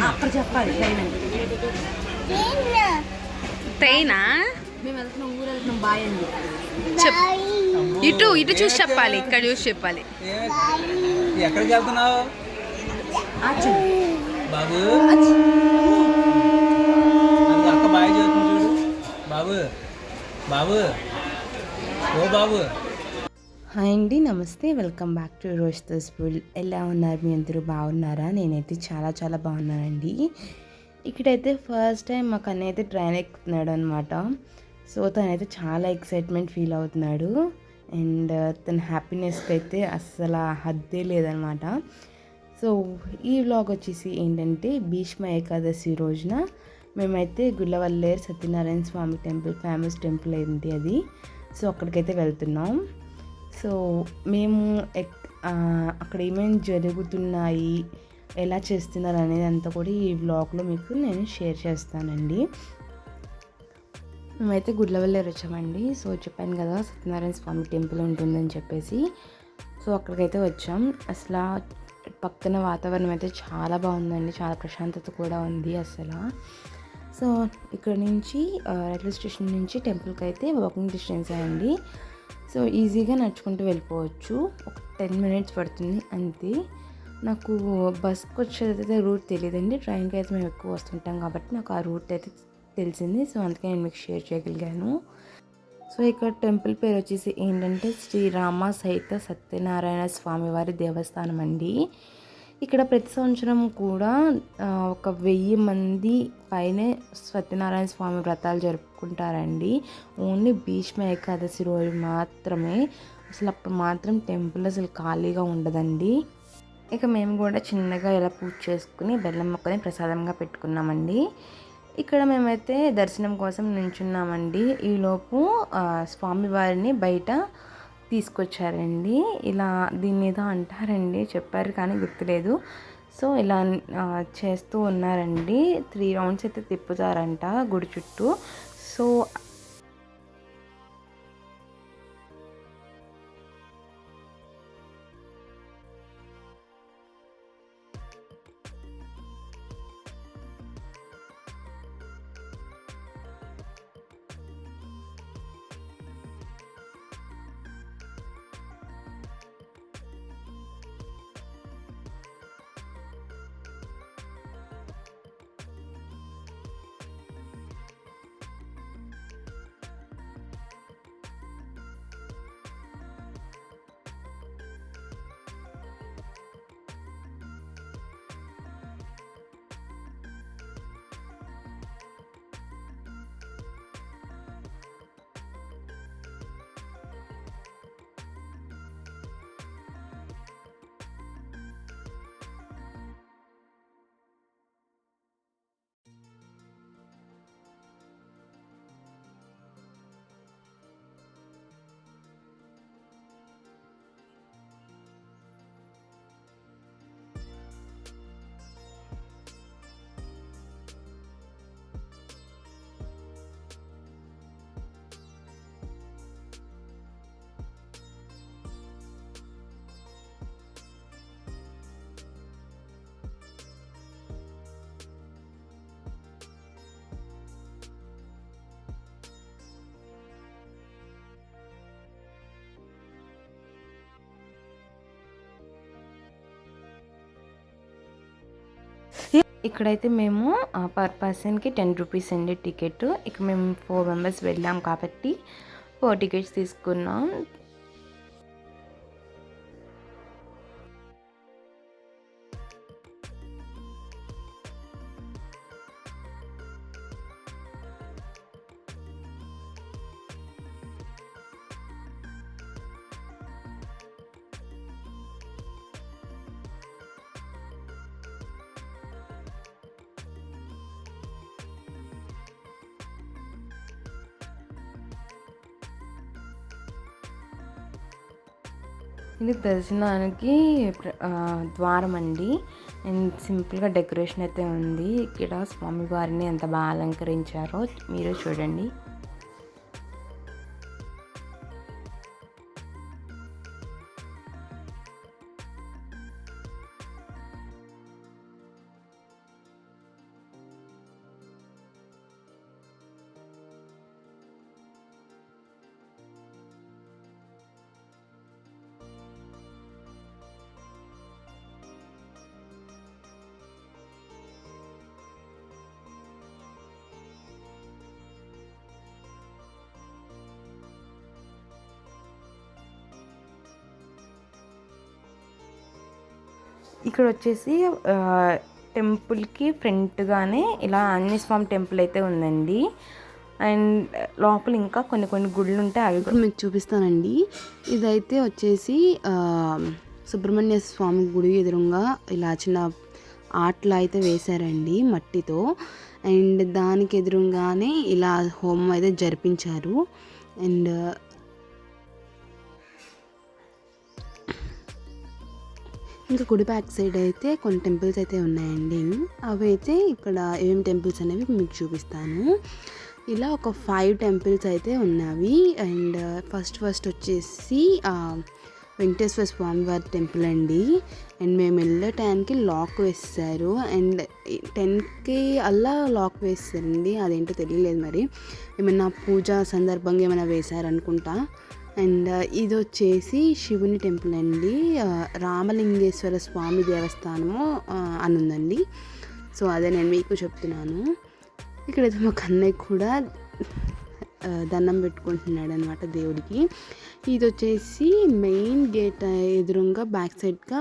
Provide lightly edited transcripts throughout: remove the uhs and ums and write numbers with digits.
అక్కడ చెప్పాలి ట్రైనా? మేము వెళ్తున్నాం, ఊరు వెళ్తున్నాం, బాయ్ అండి. ఇటు ఇటు చూసి చెప్పాలి, ఇక్కడ చూసి చెప్పాలి. ఎక్కడికి వెళ్తున్నావు బాబు? అక్క బాయ్ చదువుతుంది చూడు. బాబు బాబు ఓ బాబు. హాయ్ అండి, నమస్తే, welcome back to Roshitha school. ఎలా ఉన్నారు మీ అందరూ? బాగున్నారా? నేనైతే చాలా చాలా బాగున్నానండి. ఇక్కడైతే ఫస్ట్ టైం మా కన్నయ్య అయితే ట్రైన్ ఎక్కుతున్నాడు అనమాట. సో తనైతే చాలా ఎక్సైట్మెంట్ ఫీల్ అవుతున్నాడు అండ్ తన హ్యాపీనెస్కి అయితే అస్సలు హద్దే లేదనమాట. సో ఈ వ్లాగ్ వచ్చేసి ఏంటంటే భీష్మ ఏకాదశి రోజున మేమైతే గుళ్ళవల్లేరు సత్యనారాయణ స్వామి టెంపుల్, ఫేమస్ టెంపుల్ అయింది అది. సో అక్కడికైతే వెళ్తున్నాం. సో మేము అక్కడ ఏమేమి జరుగుతున్నాయి, ఎలా చేస్తున్నారు అనేది అంతా కూడా ఈ వ్లాగ్లో మీకు నేను షేర్ చేస్తానండి. మేమైతే గుళ్ళవల్లేరు వచ్చామండి. సో చెప్పాను కదా సత్యనారాయణ స్వామి టెంపుల్ ఉంటుందని చెప్పేసి. సో అక్కడికైతే వచ్చాం. అసలు పక్కన వాతావరణం అయితే చాలా బాగుందండి, చాలా ప్రశాంతత కూడా ఉంది అసలు. సో ఇక్కడ నుంచి రైల్వే స్టేషన్ నుంచి టెంపుల్కి అయితే వాకింగ్ డిస్టెన్స్ అండి. సో ఈజీగా నడుచుకుంటూ వెళ్ళిపోవచ్చు, ఒక 10 minutes పడుతుంది అంతే. నాకు బస్కి వచ్చేదైతే రూట్ తెలియదండి, ట్రైన్కి అయితే మేము ఎక్కువ వస్తుంటాం కాబట్టి నాకు ఆ రూట్ అయితే తెలిసింది. సో అందుకే నేను మీకు షేర్ చేయగలిగాను. సో ఇక్కడ టెంపుల్ పేరు వచ్చేసి ఏంటంటే శ్రీరామ సహిత సత్యనారాయణ స్వామి వారి దేవస్థానం అండి. ఇక్కడ ప్రతి సంవత్సరం కూడా 1000 మంది పైనే సత్యనారాయణ స్వామి వ్రతాలు జరుపుకుంటారండి. ఓన్లీ భీష్మ ఏకాదశి రోజు మాత్రమే. అసలు అప్పుడు మాత్రం టెంపుల్ అసలు ఖాళీగా ఉండదండి. ఇక మేము కూడా చిన్నగా ఇలా పూజ చేసుకుని బెల్లం మొక్కని ప్రసాదంగా పెట్టుకున్నామండి. ఇక్కడ మేమైతే దర్శనం కోసం నించున్నామండి. ఈలోపు స్వామివారిని బయట తీసుకొచ్చారండి. ఇలా దీన్ని ఏదో అంటారండి, చెప్పారు కానీ గుర్తులేదు. సో ఇలా చేస్తూ ఉన్నారండి. 3 rounds అయితే తిప్పుతారంట గుడి చుట్టూ. సో ఇక్కడైతే మేము పర్ పర్సన్కి 10 రూపీస్ అండి టికెట్. ఇక మేము 4 members వెళ్ళాం కాబట్టి 4 tickets తీసుకున్నాం. ఇది దర్శనానికి ద్వారం అండి. అండ్ సింపుల్గా డెకరేషన్ అయితే ఉంది. ఇక్కడ స్వామివారిని ఎంత బాగా అలంకరించారో మీరు చూడండి. ఇక్కడ వచ్చేసి టెంపుల్కి ఫ్రంట్గానే ఇలా ఆంజనేయ స్వామి టెంపుల్ అయితే ఉందండి. అండ్ లోపల ఇంకా కొన్ని గుళ్ళు ఉంటాయి, అవి కూడా మీకు చూపిస్తానండి. ఇదైతే వచ్చేసి సుబ్రహ్మణ్య స్వామి గుడి ఎదురుగా ఇలా చిన్న ఆర్ట్లా అయితే వేశారండి మట్టితో. అండ్ దానికి ఎదురుగానే ఇలా హోమం అయితే జరిపించారు. అండ్ ఇంకా గుడి బ్యాక్ సైడ్ అయితే కొన్ని టెంపుల్స్ అయితే ఉన్నాయండి. అవి అయితే ఇక్కడ ఏమేమి టెంపుల్స్ అనేవి మీకు చూపిస్తాను. ఇలా ఒక 5 టెంపుల్స్ అయితే ఉన్నవి. అండ్ ఫస్ట్ వచ్చేసి వెంకటేశ్వర స్వామి వారి టెంపుల్ అండి. అండ్ మేము వెళ్ళే టైంకి లాక్ వేస్తారు. అండ్ 10కి అలా లాక్ వేస్తారండి, అదేంటో తెలియలేదు మరి, ఏమైనా పూజ సందర్భంగా ఏమైనా వేశారనుకుంటా. అండ్ ఇది వచ్చేసి శివుని టెంపుల్ అండి, రామలింగేశ్వర స్వామి దేవస్థానము అని ఉందండి. సో అదే నేను మీకు చెప్తున్నాను. ఇక్కడైతే మా కన్నయ్య కూడా దండం పెట్టుకుంటున్నాడు అనమాట దేవుడికి. ఇది వచ్చేసి మెయిన్ గేట్ ఎదురుగా బ్యాక్ సైడ్గా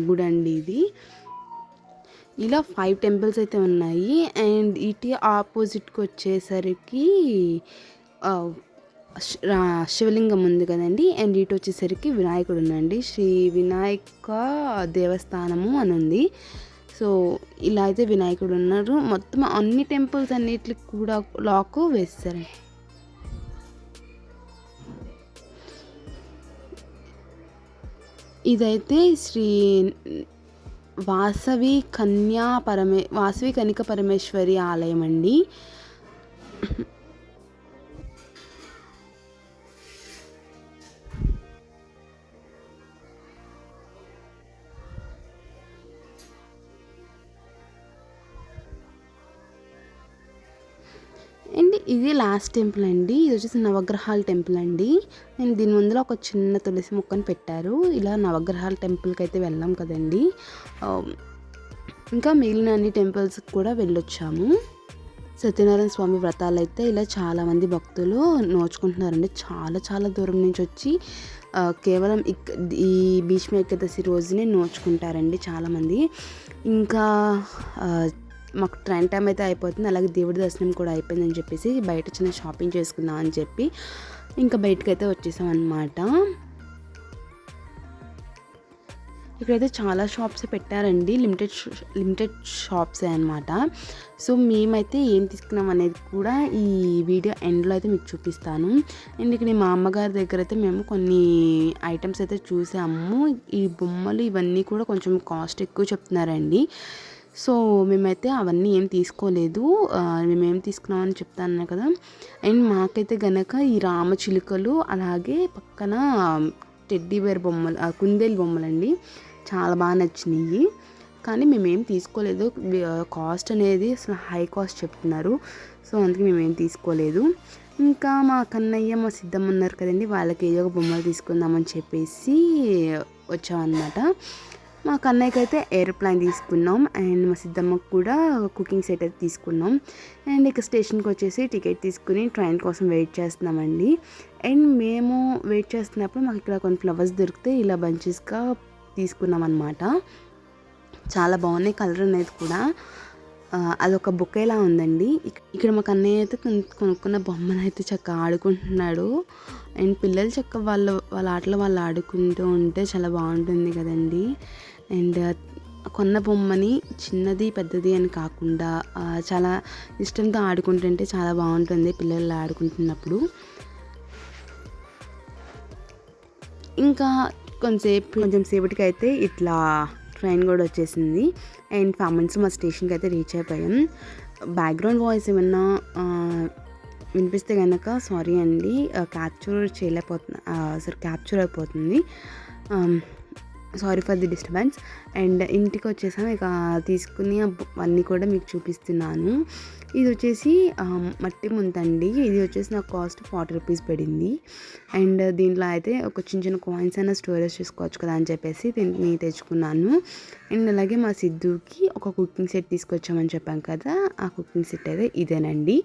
గుడి అండి ఇది. ఇలా 5 టెంపుల్స్ అయితే ఉన్నాయి. అండ్ ఇటు ఆపోజిట్కి వచ్చేసరికి శివలింగం ఉంది కదండి. అండ్ ఇటు వచ్చేసరికి వినాయకుడు ఉందండి, శ్రీ వినాయక దేవస్థానము అని ఉంది. సో ఇలా అయితే వినాయకుడు ఉన్నారు. మొత్తం అన్ని టెంపుల్స్ అన్నిటికి కూడా లాక్ వేస్తారు. ఇదైతే శ్రీ వాసవి కనిక పరమేశ్వరి ఆలయం అండి. అండ్ ఇది లాస్ట్ టెంపుల్ అండి. ఇది వచ్చేసి నవగ్రహాల టెంపుల్ అండి. నేను దీని ముందులో ఒక చిన్న తులసి మొక్కను పెట్టారు. ఇలా నవగ్రహాల టెంపుల్కి అయితే వెళ్ళాం కదండి. ఇంకా మిగిలిన అన్ని టెంపుల్స్కి కూడా వెళ్ళొచ్చాము. సత్యనారాయణ స్వామి వ్రతాలు అయితే ఇలా చాలామంది భక్తులు నోచుకుంటున్నారండి. చాలా దూరం నుంచి వచ్చి కేవలం ఈ భీష్మ ఏకాదశి రోజునే నోచుకుంటారండి చాలామంది. ఇంకా మాకు ట్రైన్ టైం అయితే అయిపోతుంది, అలాగే దేవుడి దర్శనం కూడా అయిపోయిందని చెప్పేసి బయట చిన్న షాపింగ్ చేసుకుందాం అని చెప్పి ఇంకా బయటకైతే వచ్చేసాం అన్నమాట. ఇక్కడైతే చాలా షాప్స్ పెట్టారండి, లిమిటెడ్ షాప్సే అనమాట. సో మేమైతే ఏం తీసుకున్నాం అనేది కూడా ఈ వీడియో ఎండ్లో అయితే మీకు చూపిస్తాను. అండ్ ఇక్కడ మా అమ్మగారి దగ్గర అయితే మేము కొన్ని ఐటమ్స్ అయితే చూసాము. ఈ బొమ్మలు ఇవన్నీ కూడా కొంచెం కాస్ట్ ఎక్కువ చెప్తున్నారండి. సో మేమైతే అవన్నీ ఏం తీసుకోలేదు, మేమేం తీసుకున్నామని చెప్తాను కదా. అండ్ మాకైతే గనక ఈ రామచిలుకలు అలాగే పక్కన టెడ్డీ బేర్ బొమ్మలు, కుందేలు బొమ్మలండి చాలా బాగా నచ్చినాయి. కానీ మేమేం తీసుకోలేదు, కాస్ట్ అనేది అసలు హై కాస్ట్ చెప్తున్నారు. సో అందుకే మేమేం తీసుకోలేదు. ఇంకా మా కన్నయ్య మా సిద్ధమ్మ ఉన్నారు కదండి, వాళ్ళకి ఏదో ఒక బొమ్మలు తీసుకుందామని చెప్పేసి వచ్చామన్నమాట. మా కన్నయ్యకి అయితే ఏరోప్లేన్ తీసుకున్నాం. అండ్ మా సిద్ధమ్మకు కూడా కుకింగ్ సెట్ అయితే తీసుకున్నాం. అండ్ ఇక స్టేషన్కి వచ్చేసి టికెట్ తీసుకుని ట్రైన్ కోసం వెయిట్ చేస్తున్నామండి. అండ్ మేము వెయిట్ చేస్తున్నప్పుడు మాకు ఇక్కడ కొన్ని ఫ్లవర్స్ దొరికితే ఇలా బంచెస్గా తీసుకున్నాం అనమాట. చాలా బాగున్నాయి, కలర్ అనేది కూడా అదొక బొకేలా ఉందండి. ఇక్కడ మా కన్నయ్య అయితే కొనుక్కున్న బొమ్మను అయితే చక్కగా ఆడుకుంటున్నాడు. అండ్ పిల్లలు చక్కగా వాళ్ళ ఆటలు వాళ్ళు ఆడుకుంటూ ఉంటే చాలా బాగుంటుంది కదండి. అండ్ కొన్న బొమ్మని చిన్నది పెద్దది అని కాకుండా చాలా ఇష్టంతో ఆడుకుంటుంటే చాలా బాగుంటుంది పిల్లలు ఆడుకుంటున్నప్పుడు. ఇంకా కొంచెం సేపటికి అయితే ఇట్లా ట్రైన్ కూడా వచ్చేసింది. అండ్ 5 minutes మా స్టేషన్కి అయితే రీచ్ అయిపోయాం. బ్యాక్గ్రౌండ్ వాయిస్ ఏమన్నా వినిపిస్తే కనుక సారీ అండి, క్యాప్చర్ అయిపోతుంది. Sorry for the disturbance. And ఇంటికి వచ్చేసాం, ఇక తీసుకుని అవన్నీ కూడా మీకు చూపిస్తున్నాను. ఇది వచ్చేసి మట్టి ముంతండి. ఇది వచ్చేసి నాకు కాస్ట్ 40 rupees పడింది. అండ్ దీంట్లో అయితే ఒక చిన్న కాయిన్స్ అయినా స్టోరేజ్ చేసుకోవచ్చు కదా అని చెప్పేసి దీన్ని తెచ్చుకున్నాను. అండ్ అలాగే మా సిద్ధుకి ఒక కుకింగ్ సెట్ తీసుకొచ్చామని చెప్పాం కదా, ఆ కుకింగ్ సెట్ అయితే ఇదేనండి.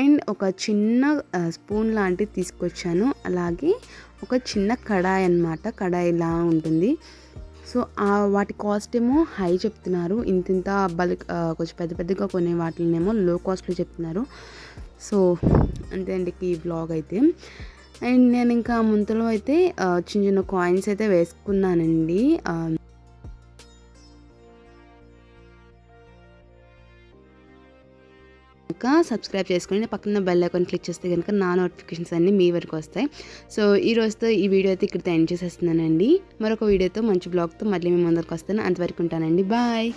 అండ్ ఒక చిన్న స్పూన్ లాంటిది తీసుకొచ్చాను, అలాగే ఒక చిన్న కడాయి అన్నమాట, కడాయి ఇలా ఉంటుంది. సో వాటి కాస్ట్ ఏమో హై చెప్తున్నారు, ఇంత బల్క్ కొంచెం పెద్ద పెద్దగా కొనే వాటినేమో లో కాస్ట్లో చెప్తున్నారు. సో అంతే అండి ఈ వ్లాగ్ అయితే. అండ్ నేను ఇంకా ముంతలో అయితే చిన్న చిన్న కాయిన్స్ అయితే వేసుకున్నానండి. ఇంకా సబ్స్క్రైబ్ చేసుకొని పక్కన బెల్ ఐకాన్ క్లిక్ చేస్తే కనుక నా నోటిఫికేషన్స్ అన్నీ మీ వరకు వస్తాయి. సో ఈ రోజుతో ఈ వీడియో అయితే ఇక్కడ ఎండ్ చేసేస్తున్నానండి. మరొక వీడియోతో మంచి బ్లాగ్తో మళ్ళీ మీ ముందరికి వస్తాను. అంతవరకు ఉంటానండి. బాయ్.